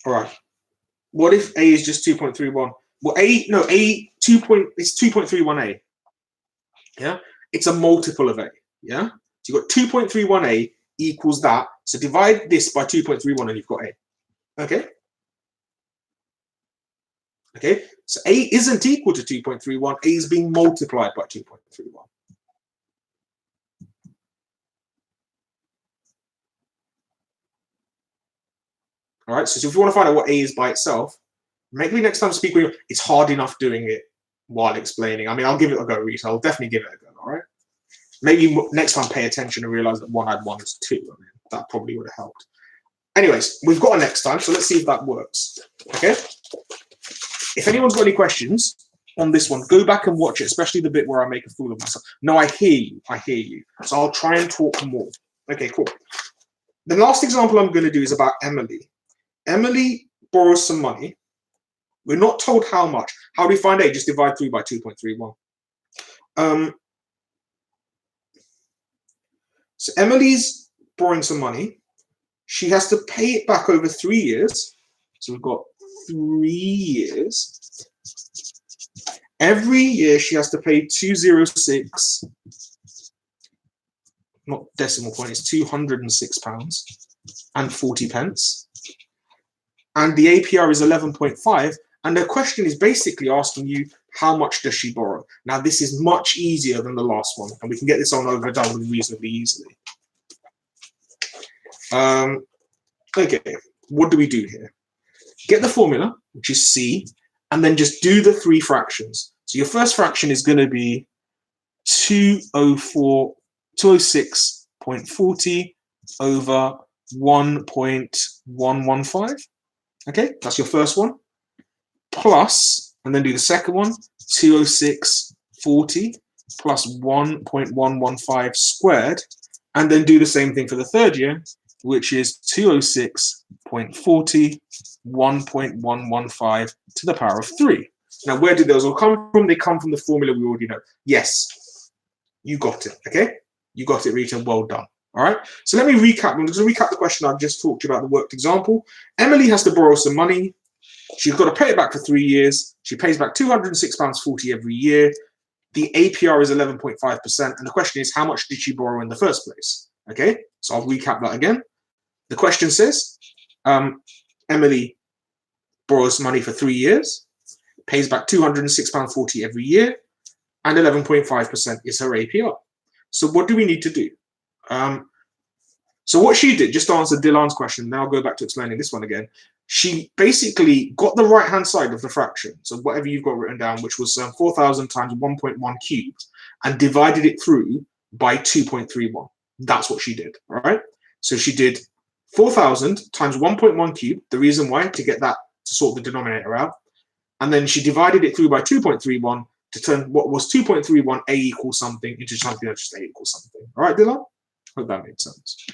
All right. What if A is just 2.31? Well, A 2 point, it's 2.31A. Yeah, it's a multiple of A. Yeah, so you've got 2.31A equals that. So divide this by 2.31 and you've got A. Okay. Okay, so A isn't equal to 2.31. A is being multiplied by 2.31. All right, so if you want to find out what A is by itself, maybe next time I speak with you, it's hard enough doing it while explaining. I mean, I'll give it a go, Reese. I'll definitely give it a go, all right? Maybe next time pay attention and realize that 1 add 1 is 2. I mean, that probably would have helped. Anyways, we've got a next time, so let's see if that works, okay? If anyone's got any questions on this one, go back and watch it, especially the bit where I make a fool of myself. No, I hear you. So I'll try and talk more. Okay, cool. The last example I'm going to do is about Emily. Emily borrows some money. We're not told how much. How do we find A? Just divide 3 by 2.31. So Emily's borrowing some money. She has to pay it back over 3 years. So we've got 3 years. Every year she has to pay 206, not decimal point, it's £206.40. And the APR is 11.5. And the question is basically asking you, how much does she borrow? Now, this is much easier than the last one, and we can get this on over done with reasonably easily. Okay, what do we do here? Get the formula, which is C, and then just do the 3 fractions. So your first fraction is going to be 206.40 over 1.115. Okay, that's your first one. Plus, and then do the second one, 206.40 plus 1.115 squared, and then do the same thing for the third year, which is 206.40, 1.115 to the power of 3. Now, where did those all come from? They come from the formula we already know. Yes, you got it, okay? You got it, Rita, well done. All right, so let me recap. I'm just going to recap the question I just talked about, the worked example. Emily has to borrow some money. She's got to pay it back for 3 years. She pays back £206.40 every year. The APR is 11.5%. And the question is, how much did she borrow in the first place? Okay, so I'll recap that again. The question says, Emily borrows money for 3 years, pays back £206.40 every year, and 11.5% is her APR. So what do we need to do? So what she did, just to answer Dylan's question, now I'll go back to explaining this one again. She basically got the right-hand side of the fraction, so whatever you've got written down, which was 4,000 times 1.1 cubed, and divided it through by 2.31. That's what she did, all right? So she did 4,000 times 1.1 cubed, the reason why, to get that, to sort the denominator out, and then she divided it through by 2.31 to turn what was 2.31 A equals something into something that's just A equals something. All right, Dylan? Hope that made sense.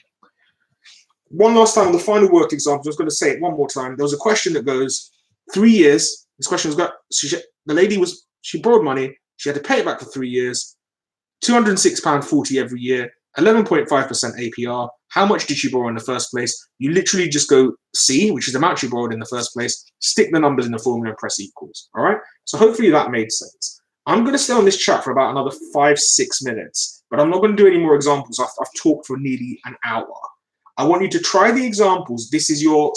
One last time on the final worked example, I was going to say it one more time. There was a question that goes 3 years. This question was got, the lady she borrowed money. She had to pay it back for 3 years, £206.40 every year, 11.5% APR. How much did she borrow in the first place? You literally just go C, which is the amount she borrowed in the first place, stick the numbers in the formula and press equals. All right. So hopefully that made sense. I'm going to stay on this chat for about another 5-6 minutes, but I'm not going to do any more examples. I've talked for nearly an hour. I want you to try the examples. This is your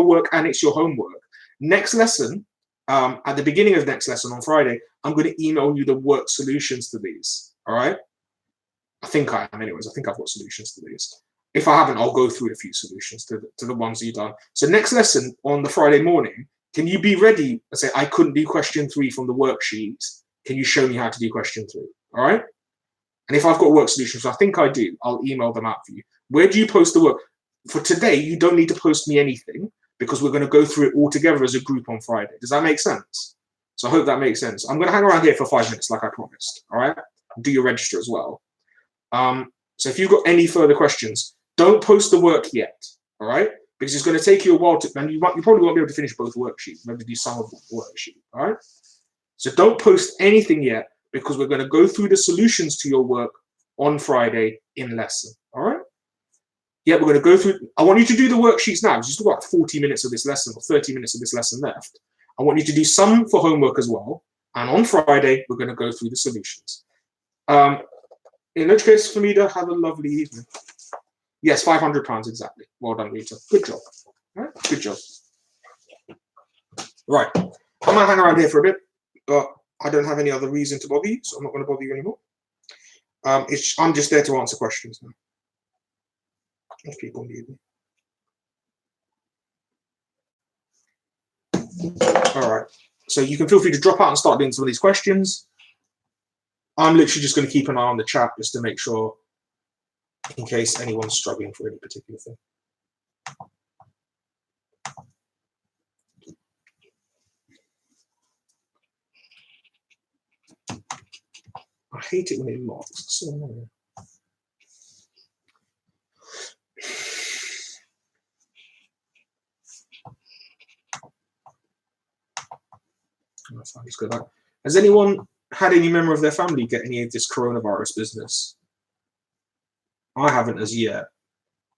work and it's your homework. Next lesson, at the beginning of next lesson on Friday, I'm going to email you the work solutions to these. All right. I think I am anyways. I think I've got solutions to these. If I haven't, I'll go through a few solutions to the ones you've done. So next lesson on the Friday morning, can you be ready and say, I couldn't do question 3 from the worksheet. Can you show me how to do question 3? All right. And if I've got work solutions, I think I do, I'll email them out for you. Where do you post the work? For today, you don't need to post me anything because we're going to go through it all together as a group on Friday. Does that make sense? So I hope that makes sense. I'm going to hang around here for 5 minutes like I promised. All right. Do your register as well. So if you've got any further questions, don't post the work yet. All right. Because it's going to take you a while to, and you probably won't be able to finish both worksheets. Maybe do some of the worksheet. All right. So don't post anything yet because we're going to go through the solutions to your work on Friday in lesson. All right. Yeah, we're going to go through. I want you to do the worksheets now. Just about 40 minutes of this lesson or 30 minutes of this lesson left. I want you to do some for homework as well. And on Friday, we're going to go through the solutions. In which case, Famida, have a lovely evening. Yes, £500 exactly. Well done, Rita. Good job. All right, good job. Right, I might hang around here for a bit, but I don't have any other reason to bother you, so I'm not going to bother you anymore. I'm just there to answer questions now, if people need me. All right, so you can feel free to drop out and start doing some of these questions. I'm literally just going to keep an eye on the chat just to make sure, in case anyone's struggling for any particular thing. I hate it when it locks. It's so annoying. Has anyone had any member of their family get any of this coronavirus business? I haven't as yet.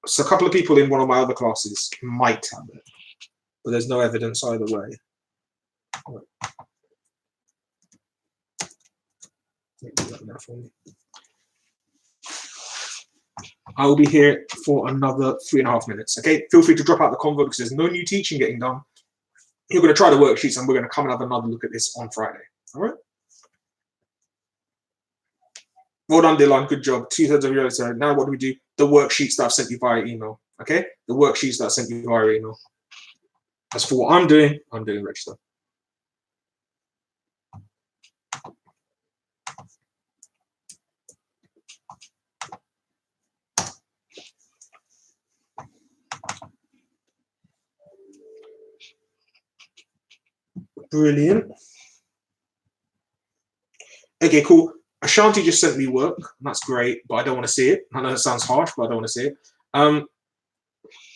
So a couple of people in one of my other classes might have it, but there's no evidence either way. I will be here for another 3.5 minutes. Okay, feel free to drop out the convo because there's no new teaching getting done. You're going to try the worksheets and we're going to come and have another look at this on Friday. All right. Well done, Dylan. Good job. 2/3 of your answer. Now what do we do? The worksheets that I've sent you via email. Okay, the worksheets that I sent you via email. As for what I'm doing register. Brilliant. Okay, cool. Ashanti just sent me work, and that's great, but I don't want to see it. I know it sounds harsh, but I don't want to see it.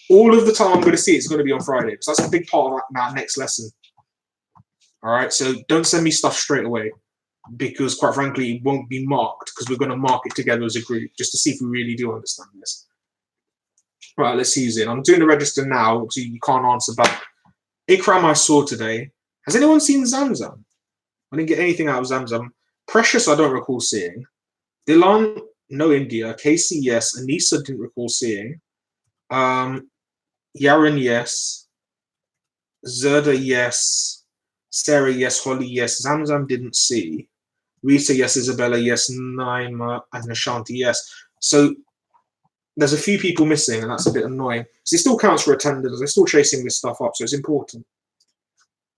All of the time I'm going to see it is going to be on Friday, because that's a big part of our next lesson. All right, so don't send me stuff straight away, because quite frankly, it won't be marked, because we're going to mark it together as a group, just to see if we really do understand this. Right, let's use it. I'm doing the register now, so you can't answer back. Ikram I saw today. Has anyone seen Zamzam? I didn't get anything out of Zamzam. Precious, I don't recall seeing. Dylan, no India. Casey, yes. Anissa, didn't recall seeing. Yaren, yes. Zerda, yes. Sarah, yes. Holly, yes. Zamzam, didn't see. Rita, yes. Isabella, yes. Naima and Ashanti, yes. So there's a few people missing, and that's a bit annoying. So it still counts for attendance. They're still chasing this stuff up, so it's important.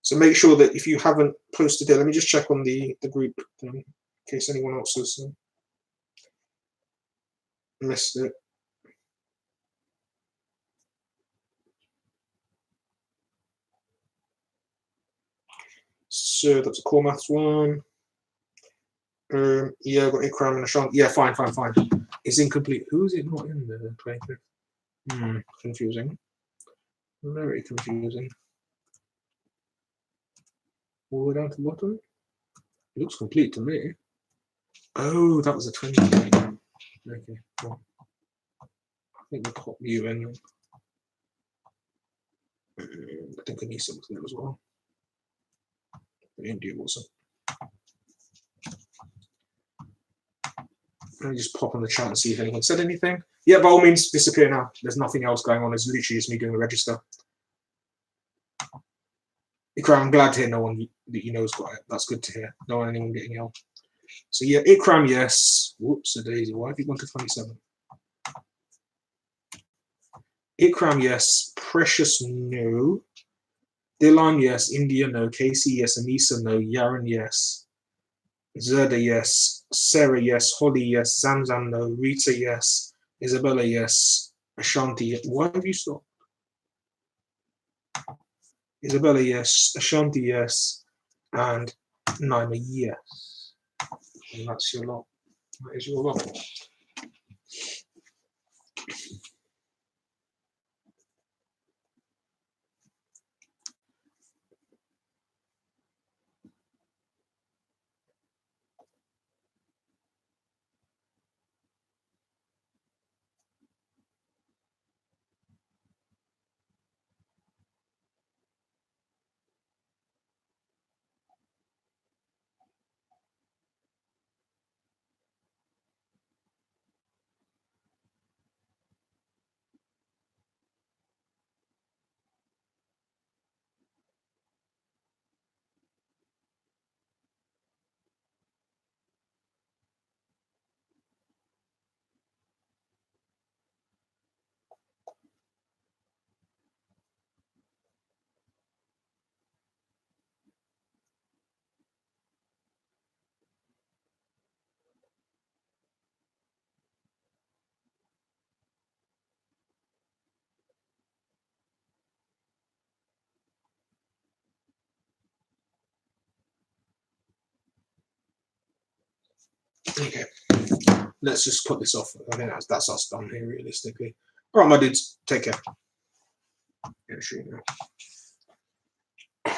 So make sure that if you haven't posted it, let me just check on the group thing, in case anyone else has missed it. So that's a core maths one. Yeah, I've got Ikram and Ashanti. Yeah, fine. It's incomplete. Who is it not in the 25th? Confusing. Very confusing. All the way down to the bottom. It looks complete to me. Oh, that was a 20. Okay, well, I think we'll pop you in. I think Anissa was there as well. India wasn't. Let me just pop on the chat and see if anyone said anything. Yeah, by all means, disappear now. There's nothing else going on. It's literally just me doing the register. Ikram, I'm glad to hear no one that you know has got it. That's good to hear. No one, anyone getting ill. So yeah, Ikram, yes. Whoops, a daisy. Why have you gone to 27? Ikram, yes. Precious, no. Dylan, yes. India, no. Casey, yes. Anissa, no. Yaren, yes. Zerda, yes. Sarah, yes. Holly, yes. Zamzam, no. Rita, yes. Isabella, yes. Ashanti, yes. Why have you stopped? Isabella, yes. Ashanti, yes. And Naima, yes. And that's your lot. That is your lot. Okay, let's just cut this off. I think that's us done here, realistically. All right, my dudes, take care. Yeah, sure.